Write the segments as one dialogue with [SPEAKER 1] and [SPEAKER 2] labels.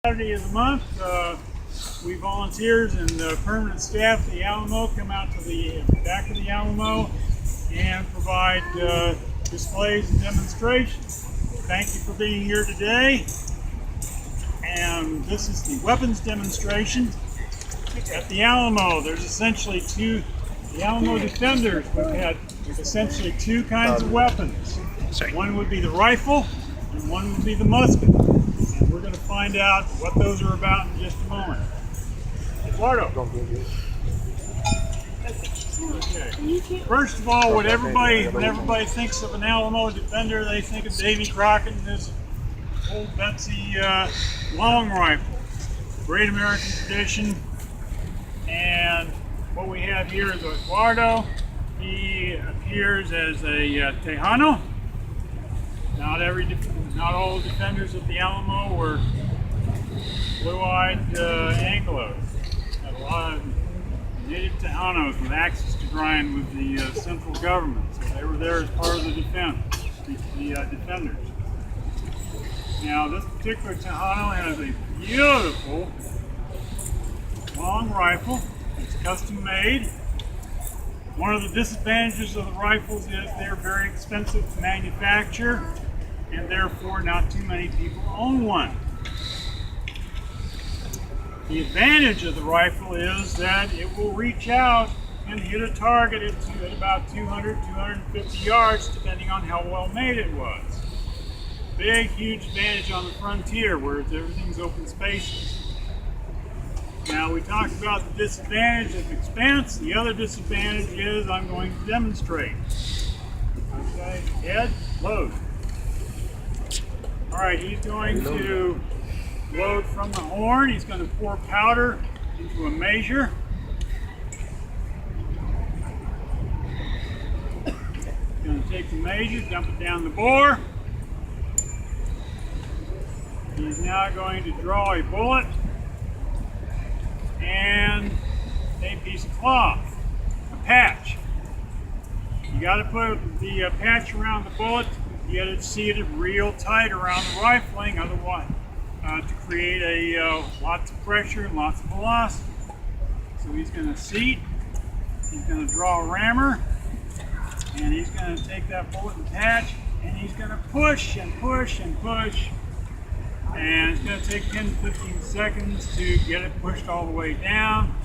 [SPEAKER 1] Saturday of the month, we volunteers and permanent staff of the Alamo come out to the back of the Alamo and provide displays and demonstrations. Thank you for being here today. And this is the weapons demonstration at the Alamo. There's essentially the Alamo defenders. We've had essentially two kinds of weapons. One would be the rifle and one would be the musket. And we're going to find out what those are about in just a moment. Eduardo. Okay. First of all, when everybody thinks of an Alamo defender, they think of Davy Crockett and his old Betsy long rifle. Great American tradition. And what we have here is Eduardo. He appears as a Tejano. Not all the defenders of the Alamo were blue-eyed Anglos. Had a lot of native Tejanos with axes to grind with the central government. So they were there as part of the defense, the defenders. Now this particular Tejano has a beautiful long rifle. It's custom made. One of the disadvantages of the rifles is they're very expensive to manufacture, and therefore not too many people own one. The advantage of the rifle is that it will reach out and hit a target at about 200, 250 yards, depending on how well made it was. Big, huge advantage on the frontier where everything's open spaces. Now we talked about the disadvantage of expense. The other disadvantage is I'm going to demonstrate. Okay, Ed, load. All right, he's going to load from the horn. He's going to pour powder into a measure. He's going to take the measure, dump it down the bore. He's now going to draw a bullet and a piece of cloth, a patch. You got to put the patch around the bullet to get it seated real tight around the rifling, otherwise to create lots of pressure and lots of velocity. So he's going to seat, he's going to draw a rammer, and he's going to take that bullet and patch, and he's going to push and push and push. And it's going to take 10 to 15 seconds to get it pushed all the way down.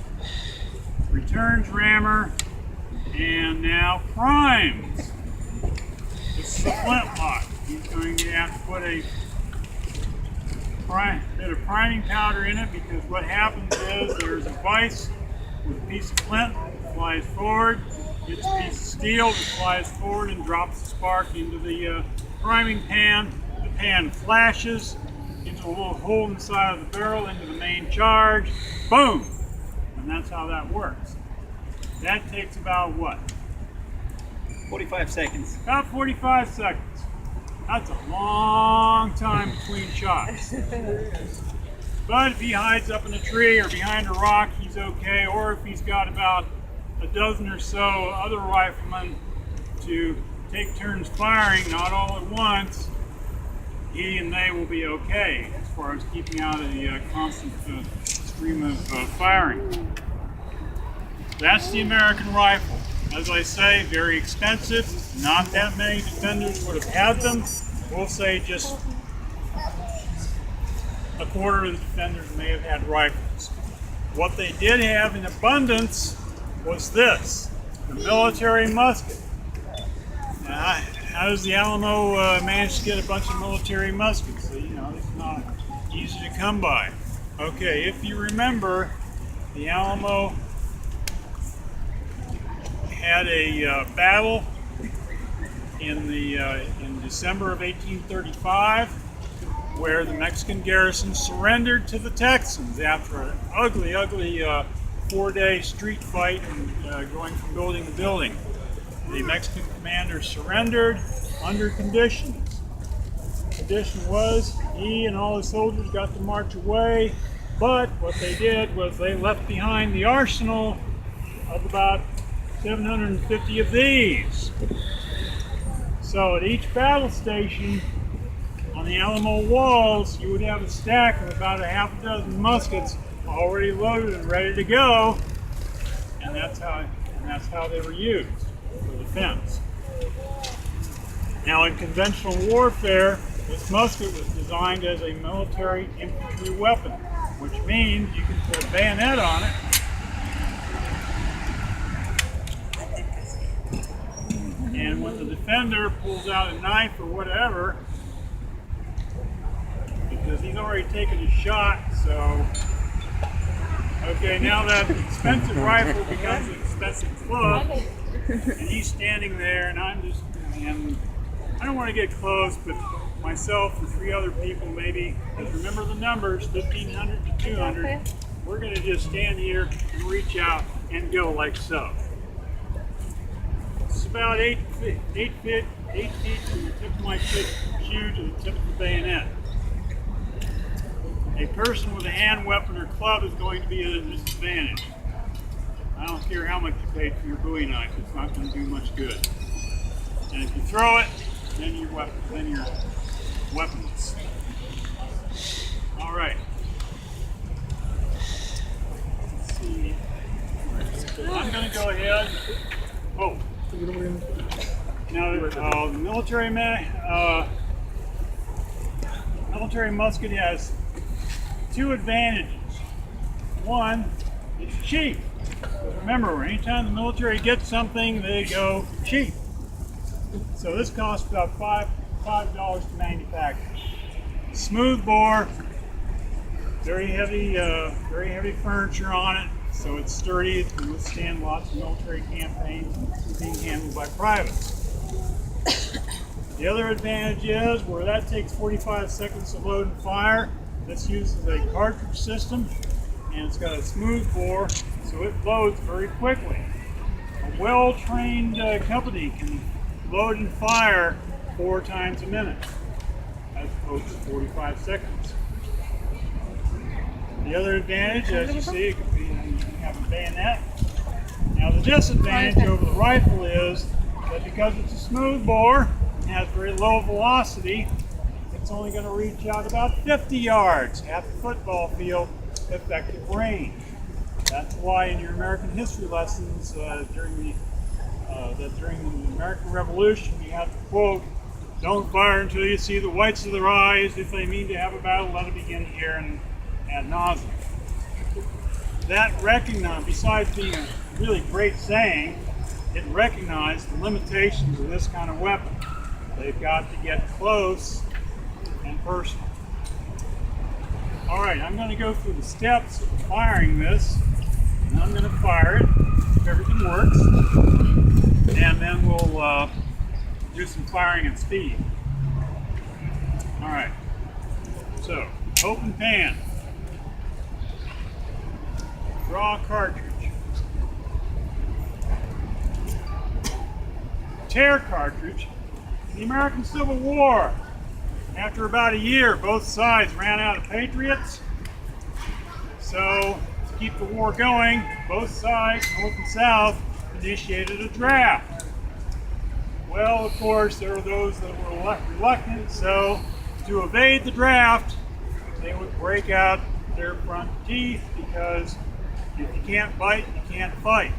[SPEAKER 1] Returns rammer, and now primes. This is a flintlock. He's going to have to put a bit of priming powder in it, because what happens is there's a vise with a piece of flint that flies forward, gets a piece of steel that flies forward and drops the spark into the priming pan. The pan flashes into a little hole in the side of the barrel, into the main charge, boom! And that's how that works. That takes about what?
[SPEAKER 2] 45 seconds.
[SPEAKER 1] About 45 seconds. That's a long time between shots. But if he hides up in a tree or behind a rock, he's okay. Or if he's got about a dozen or so other riflemen to take turns firing, not all at once, he and they will be okay as far as keeping out of the constant stream of firing. That's the American rifle. As I say, very expensive. Not that many defenders would have had them. We'll say just a quarter of the defenders may have had rifles. What they did have in abundance was this, the military musket. Now, how does the Alamo manage to get a bunch of military muskets? So, it's not easy to come by. Okay, if you remember, the Alamo had a battle in December of 1835, where the Mexican garrison surrendered to the Texans after an ugly 4-day street fight and going from building to building. The Mexican commander surrendered under conditions. The condition was he and all his soldiers got to march away, but what they did was they left behind the arsenal of about 750 of these. So at each battle station on the Alamo walls, you would have a stack of about a half a dozen muskets already loaded and ready to go, and that's how they were used for defense. Now, in conventional warfare, this musket was designed as a military infantry weapon, which means you can put a bayonet on it. And when the defender pulls out a knife or whatever, because he's already taken a shot, so okay, now that expensive rifle becomes an expensive club, and he's standing there, and and I don't want to get close, but myself and 3 other people maybe, because remember the numbers, 1,500 to 200, we're going to just stand here and reach out and go like so. It's about 8 feet from the tip of my shoe to the tip of the bayonet. A person with a hand weapon or club is going to be at a disadvantage. I don't care how much you paid for your Bowie knife, it's not going to do much good. And if you throw it, then you're weaponless. All right. Let's see. I'm going to go ahead. Oh. Now, the military musket has 2 advantages. One, it's cheap. Remember, anytime the military gets something, they go cheap. So this costs about $5 to manufacture. Smooth bore, very heavy furniture on it, so it's sturdy. It can withstand lots of military campaigns and being handled by privates. The other advantage is where that takes 45 seconds to load and fire, this uses a cartridge system, and it's got a smooth bore, so it loads very quickly. A well-trained company can load and fire 4 times a minute, as opposed to 45 seconds. The other advantage, as you see, you can have a bayonet. Now the disadvantage over the rifle is that because it's a smooth bore and has very low velocity, it's only going to reach out about 50 yards, half a football field effective range. That's why in your American history lessons during the American Revolution, you have to quote, "Don't fire until you see the whites of their eyes. If they mean to have a battle, let it begin here and ad nauseam." That recognized, besides being a really great saying, it recognized the limitations of this kind of weapon. They've got to get close and personal. All right, I'm going to go through the steps of firing this, and I'm going to fire it if everything works, and then we'll do some firing at speed. All right, so open pan, draw a cartridge, tear cartridge. In the American Civil War, after about a year, both sides ran out of patriots. So, to keep the war going, both sides, North and South, initiated a draft. Well, of course, there were those that were reluctant, so to evade the draft, they would break out their front teeth, because if you can't bite, you can't fight.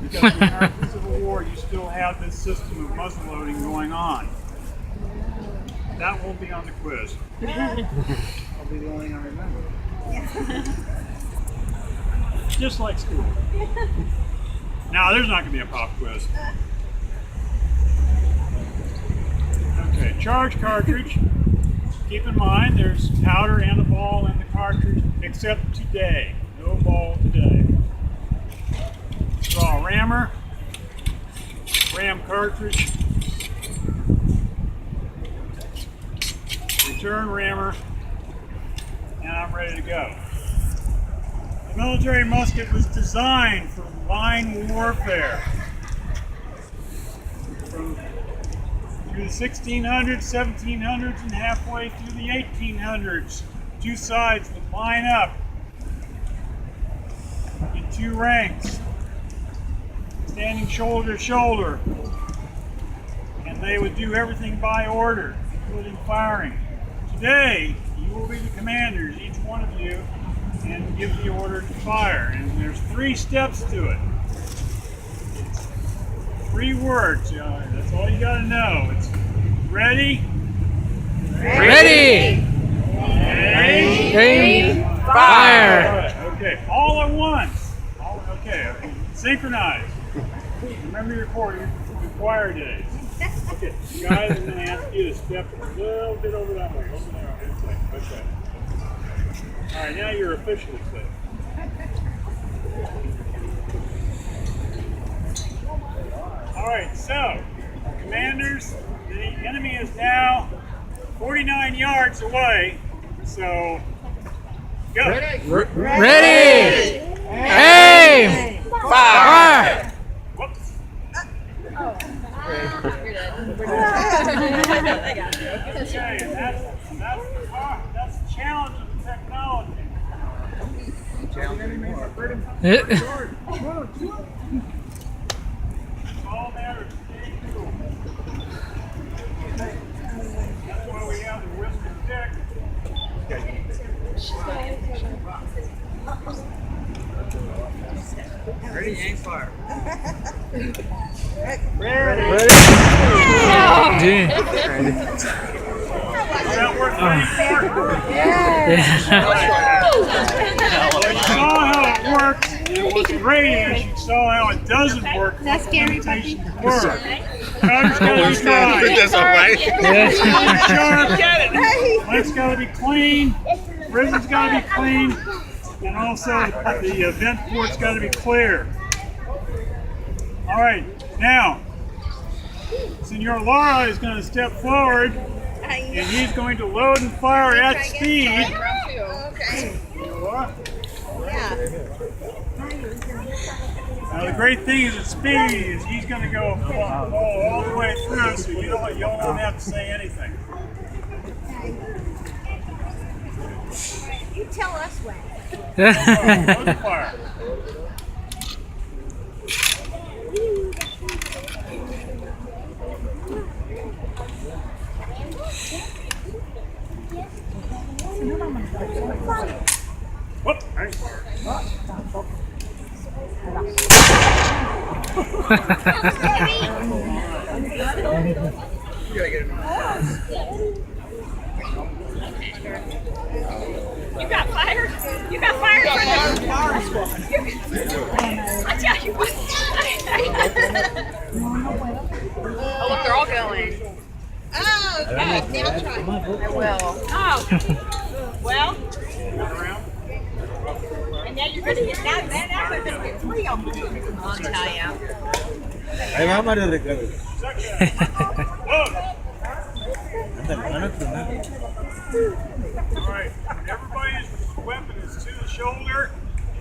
[SPEAKER 1] Because in the American Civil War, you still have this system of muzzleloading going on. That won't be on the quiz. I'll be the only one I remember. Just like school. Now, there's not going to be a pop quiz. Okay, charge cartridge. Keep in mind, there's powder and a ball in the cartridge, except today. No ball today. Draw a rammer, ram cartridge, return rammer, and I'm ready to go. The military musket was designed for line warfare. Through the 1600s, 1700s, and halfway through the 1800s, 2 sides would line up in 2 ranks, standing shoulder to shoulder, and they would do everything by order, including firing. Today, you will be the commanders, each one of you, and give the order to fire. And there's 3 steps to it. 3 words. That's all you got to know. It's ready.
[SPEAKER 3] Ready!
[SPEAKER 1] Aim.
[SPEAKER 3] Fire!
[SPEAKER 1] Okay, all at once. Okay, synchronize. Remember your choir days. Okay, guys, I'm going to ask you to step a little bit over that way. Over there. Okay. All right, now you're officially safe. All right, so, commanders, the enemy is now 49 yards away, so go.
[SPEAKER 3] Ready! Aim! Fire!
[SPEAKER 1] Whoops. Okay, and that's the challenge of the technology. It's all a matter of staying cool. That's why we have the whisper stick.
[SPEAKER 2] Ready, aim, fire.
[SPEAKER 1] Ready. Does that work for you? You saw how it works. And what's great is you saw how it doesn't work.
[SPEAKER 4] That's scary, puppy.
[SPEAKER 1] Work. Powder's got to be dry.
[SPEAKER 5] That's all right.
[SPEAKER 1] Light's got to be clean. Prison's got to be clean. And also the vent port's got to be clear. All right, now, Senor Lara is going to step forward and he's going to load and fire at speed.
[SPEAKER 4] Okay.
[SPEAKER 1] Laura?
[SPEAKER 4] Yeah.
[SPEAKER 1] Now the great thing is at speed is he's going to go all the way through, so you don't have to say anything.
[SPEAKER 4] You tell us when.
[SPEAKER 1] Load and fire. Whoop. Nice.
[SPEAKER 4] You got fired? You got fired from I tell you what. Oh, look, they're all going. Oh, okay. Now try. I will. Oh. Well. And now you're going to get now there's going to be 3 of them. I'll tell you.
[SPEAKER 5] Ahí va Mario Ricardo.
[SPEAKER 1] Load.
[SPEAKER 5] Ándale, mano primero.
[SPEAKER 1] All right. When everybody's weapon is to the shoulder,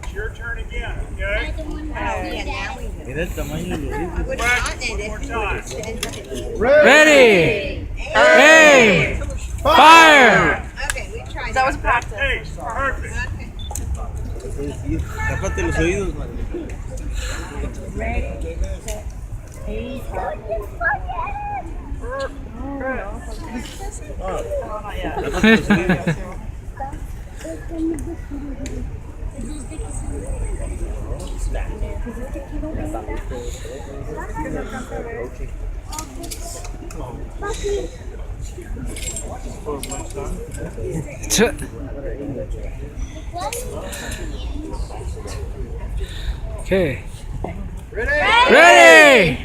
[SPEAKER 1] it's your turn again, okay?
[SPEAKER 5] Mira el tamaño de los hijos.
[SPEAKER 1] Practice one more time.
[SPEAKER 3] Ready! Aim! Fire!
[SPEAKER 4] Okay, we tried.
[SPEAKER 6] That was practice.
[SPEAKER 1] Hey, perfect.
[SPEAKER 5] Sí, tápate los oídos, Mario. Tápate los oídos.
[SPEAKER 3] Okay. Ready!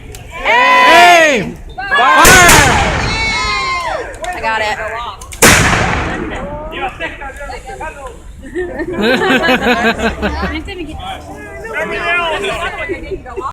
[SPEAKER 3] Aim! Fire!
[SPEAKER 6] I got it.
[SPEAKER 1] Everybody else.